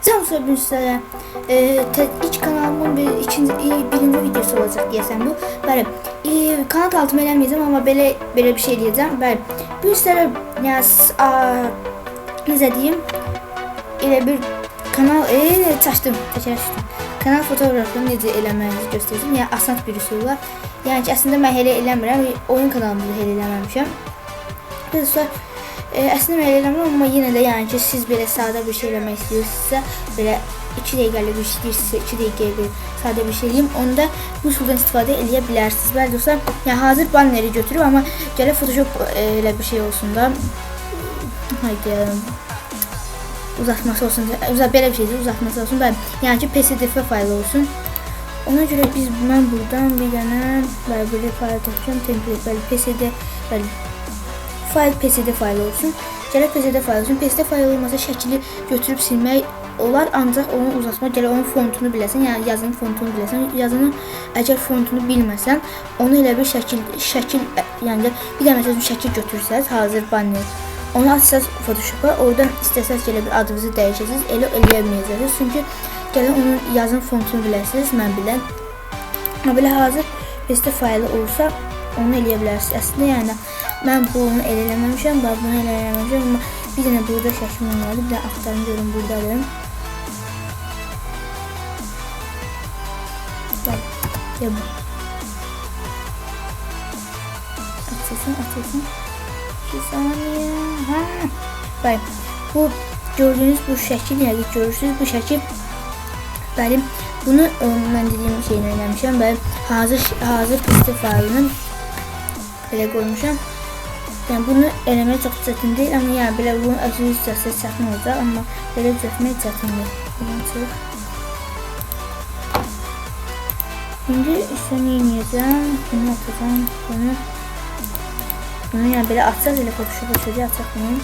Samsung Büyüsələ ilk kanalımın birinci videosu olacaq deyəsən bu. Bəli, kanal tanıtım eləməyəcəm, amma belə bir şey eləyəcəm. Bəli, Büyüsələ necə deyim, elə bir kanal çaşdım, təkrar düşdüm. Kanal fotoğrafını necə eləməyinizi göstərəcəm. Yəni asan bir üsulla. Yəni ki, əslində mən elə eləmirəm, oyun kanalımda elə eləməmişəm. Əslində mən elə eləmirəm, amma yenə də yəni ki, siz belə sadə bir şey eləmək istəyirsinizsə, belə 2 dəqiqəlik bir şey istəyirsinizsə, 2 dəqiqəyə bir sadə bir şey eləyim, onda bu üsuldan istifadə eləyə bilərsiniz. Bəli dostlar, yəni hazır banneri götürüb, amma gələ Photoshop elə bir şey olsun da, haydi uzatması olsun, belə bir şeydir, uzatması olsun, bəli, yəni ki, pdf faylı olsun. Ona görə mən buradan bir dənə belə fayl tapacağım, template, bəli, psd, bəli, fayl psd faylı olsun. Gələk psd faylı olsun. Psd faylı olmasa şəkili götürüb silmək olar, ancaq onu uzatmaq, gələk onun fontunu biləsən, yəni yazının fontunu biləsən. Yazının əgər fontunu bilməsən, onu elə bir şəkil, yəni bir dənə məsələn şəkil götürsəz, hazır banner, onu açsaz Photoshop'a, oradan istəsəz elə bir adınızı dəyişəsiniz, elə eləyəməyəcəksiniz. Çünki gələk onun yazının fontunu biləsiniz, mən bilən. Amma belə hazır psd faylı olsa, onu eləyə bilərsiniz. Əslində yəni mən bunu elə eləməmişəm, bunu elə eləməmişəm, amma bir dənə burada şəklim olmalı, bir dənə axtarım görüm buradadır. Ya bu. Açılsın. 2 saniye. Bəli, bu gördüyünüz bu şəkil, yəni görürsünüz bu şəkil. Bəli, bunu mən dediyim şeyini eləmişəm. Bəli, hazır psd faylını belə qoymuşam. Yəni bunu eləmək çox çətin deyil, amma yəni belə bunun özünün düzəltməsi çətin olacaq, amma belə düzəltmək çətindir. İndi isə nə edəcəm? Bunu atacağım, bunu yəni belə açacaq, elə Photoshop açacaq, açaq bunu.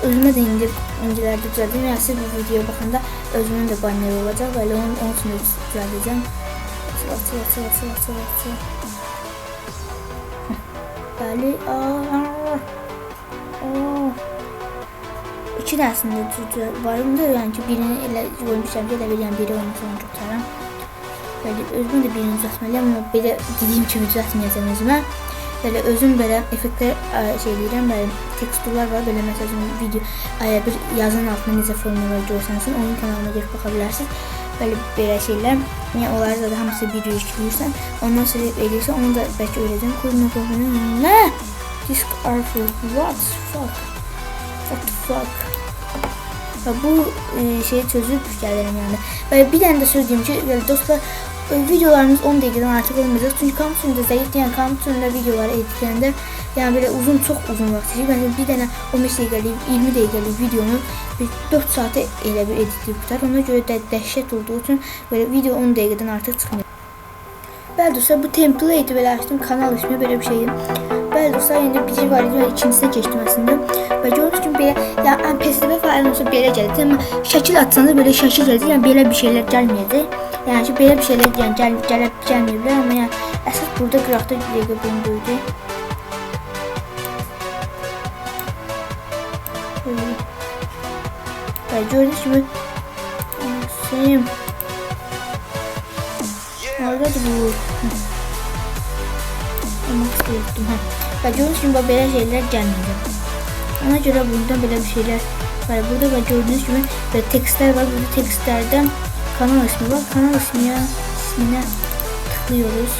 Özümə də indilərdə düzəldim. Yəni siz bu videoya baxanda özümün də banneri olacaq. Belə onun üçün düzəldəcəm. Açıl. Bəli. İki dənəsində var. Yəni ki, birini elə qoymuşam ki, elə bir yəni biri oynasam götürərəm. Bəli, özümə də birini düzəltməliyəm, amma belə dediyim kimi düzəltməyəcəm özümə. Belə özüm belə effektlər şey eləyirəm, belə teksturlar var, belə məsələn video bir yazının altında necə formalar görsənsin, onun kanalına girib baxa bilərsiniz. Belə şeylər, yəni onları da hamısı video yükləyirsən, ondan sonra eləyirsən, onu da bəlkə öyrədəcəm. Nə? Disk arful, what the fuck? Bu şeyi çözüb gəlirəm yəni. Belə bir dənə də söz deyim ki, dostlar, videolarımız 10 dəqiqədən artıq olmayacaq. Çünki Camsung'da zəif, yəni Camsung'da videoları editləyəndə yəni belə çox uzun vaxt çəkir. Yəni bir dənə 15 dəqiqəlik, 20 dəqiqəlik videonu 4 saatə elə bir editləyib qutar. Ona görə də dəhşət olduğu üçün belə video 10 dəqiqədən artıq çıxmır. Bəli dostlar, bu template belə açdım, kanal ismi belə bir şeydir. Bəli dostlar, indi birinci var idi, ikincisine keçdim əslində. Və gördüyünüz kimi belə, yəni psd faylın olsa belə gələcək, amma şəkil atsanız belə şəkil gələcək, yəni belə bir şeylər gəlməyəcək. Yəni ki, belə bir şeylər yəni gəlməyiblər, amma yəni əsas burada qıraqda dəqiqə bunu qoydu. Və gördüyünüz kimi sim. Oradadır bu. Olmaq istəyirdim. Və gördüyünüz kimi belə şeylər gəlməyəcək. Ona görə burada belə bir şeylər var. Burada və gördüyünüz kimi belə tekstlər var. Burada tekstlərdən kanal ismi var. Kanal isminə tıklıyoruz.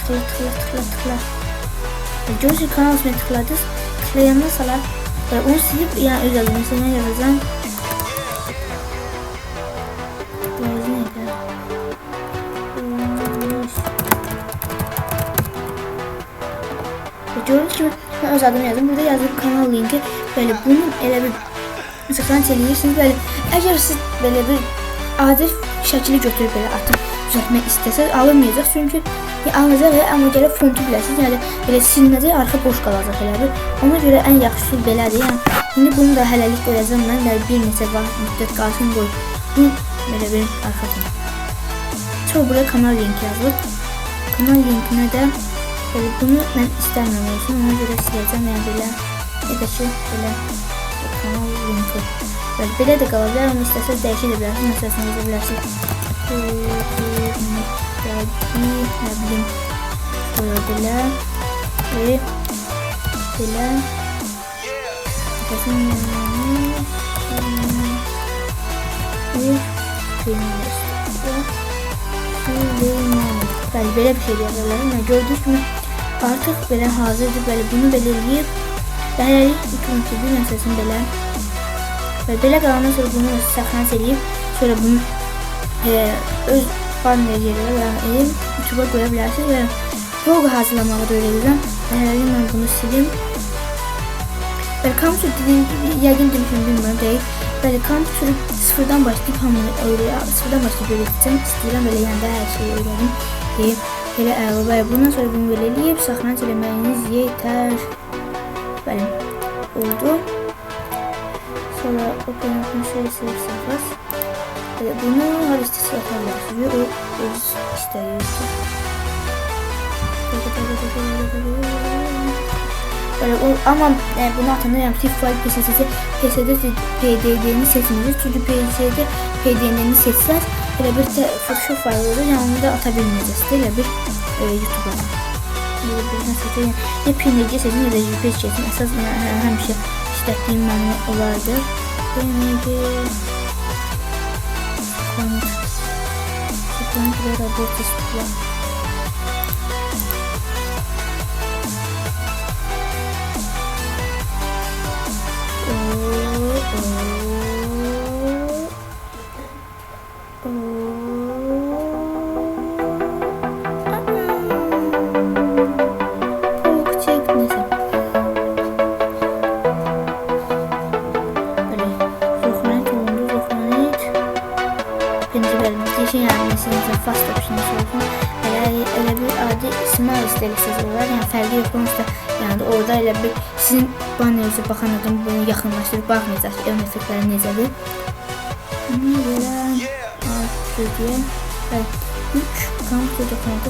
Tıkla. Gördüğünüz gibi kanal ismine tıkladınız. Tıklayandan sonra onu silip yani öz adını mesela yazacağım. Gördüğünüz gibi ben öz adımı yazdım. Burada yazdım kanal linki. Böyle bunun elə bir sıxranç eləyirsiniz. Böyle eğer siz böyle bir adi şəkili götürüb belə atıb düzəltmək istəsəz alınmayacaq. Çünki alınacaq amma gəlib fontu biləsiniz. Yəni belə silinəcək, arxa boş qalacaq elə bir. Ona görə ən yaxşısı belədir. Yəni indi bunu da hələlik qoyacağam mən. Bir neçə vaxt müddət qalsın qoy. Bu Belə bir arxa plan. Sonra buraya kanal linki yazılıb. Kanal linkine de böyle bunu ben istemiyorum olsun. Ona göre sileceğim. Yani böyle ya da ki böyle kanal linki. Böyle de qalabilir. Onu istəsəz dəyişə də bilərsiniz. Məsələsini yazə bilərsiniz. Ne bileyim. Böyle belə. Ve belə. Bəli, belə bir şey yazarlarım. Yəni, gördüyünüz kimi artıq belə hazırdır. Bəli, bunu belirləyib və hələlik YouTube məsələsini belə və belə qalandan sonra bunu səxnəs edib, sonra bunu öz banner yerə yəni YouTube'a qoya bilərsiniz və logo hazırlamağı da öyrədirəm. Hələlik mən bunu silim. Bəli, Camsur dediyim gibi, yəqin demişim, bilmirəm deyil. Bəli, Camsur sıfırdan başlayıb hamını sıfırdan başlayıb öyrədəcəm. İstəyirəm belə yəni hər şeyi öyrədim. Belə əla. Bəli, bundan sonra bunu belə eləyib saxlanıc eləməyiniz yetər. Bəli, oldu. Sonra open atmışı save sayfas. Bəli, bunu hər istəsə atabilirsiniz. O öz istəyir. Böyle, ama bunu atanda yani zip file PC'de PDD'ni seçmeyeceğiz. Çünkü PC'de PDD'ni seçseniz böyle bir Photoshop file olur. Yani onu da atabilmeyeceğiz. Böyle bir YouTube'a. Ya PNG seçin ya da JPEG seçin. Esas her şey işlettiğim memnun olaydı. PNG Sıkıntı robot istiyor. Fast option olsun. Öyle bir adi small istəyirsiniz olar. Yəni fərqi yox. Yəni orada elə bir sizin bannerinize baxan adam bunu yaxınlaşdırıb baxmayacaq. Ön effektləri necədir? Bunu belə deyim. 3 Camsur dokundu.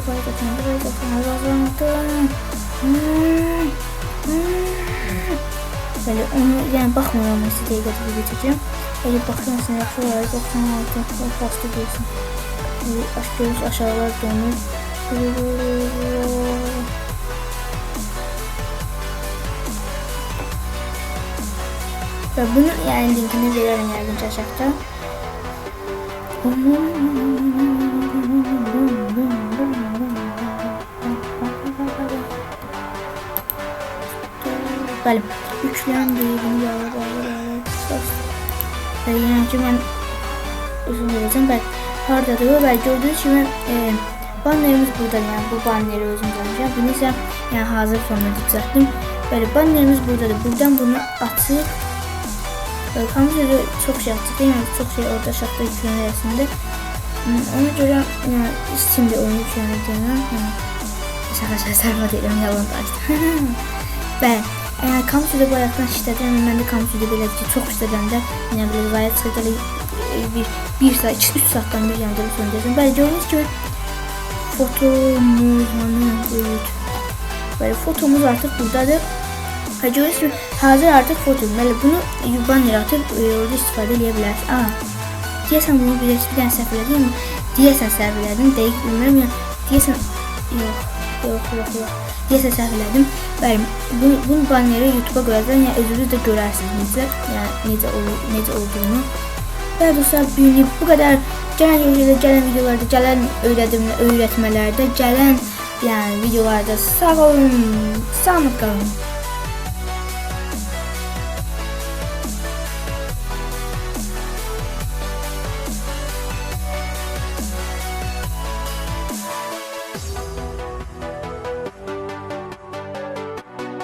Böyle onu yəni baxmıram sizə dəqiqədə geçəcəm. Elə baxırsınız yaxşı olar. 96 fast deyirsən. Görüş aşağılar donur. Ve bunu yani linkini veriyorum yardımcı aşağıda. Bəli, yüklendi. Bunu yani ki ben uzun vereceğim. Bəli. Hardadır və gördüyünüz kimi bannerimiz burada, yəni bu banneri özüm danışacağım. Bunu isə yəni hazır formada düzəltdim. Belə bannerimiz buradadır. Buradan bunu açıb Camsur'da çox şey açıb, yəni çox şey orada aşağıda yüklənərəsində. Ona görə yəni Steam'də oyun yüklənəcəyəm. Şaka sərfa deyirəm, yalan danışdım. Bəli, Camsur'da bu ayaqdan işlədirəm. Mən də Camsur'da belə ki, çox işlədəndə yəni belə vayət çıxır. Bir saat, 3 saatdən bir yandırı söndürəcəm. Bəli, gördüyünüz kimi fotomuz, böyle fotomuz artıq buradadır. Gördüyünüz kimi hazır artıq foto. Bəli, bunu banner atıb orada istifadə edə bilərsiniz. Deyəsən bunu bir dənə səhv elədim. Deyəsən səhv elədim. Dəqiq bilmirəm. Yəni deyəsən yox. Deyəsən səhv elədim. Bəli, bunu banneri YouTube'a qoyacağam. Yəni özünüz də görərsiniz necə olduğunu. Və dostlar, bu qədər gələn videolarda, gələn öyrətmələrdə, gələn yəni videolarda sağ olun, sağlık qalın.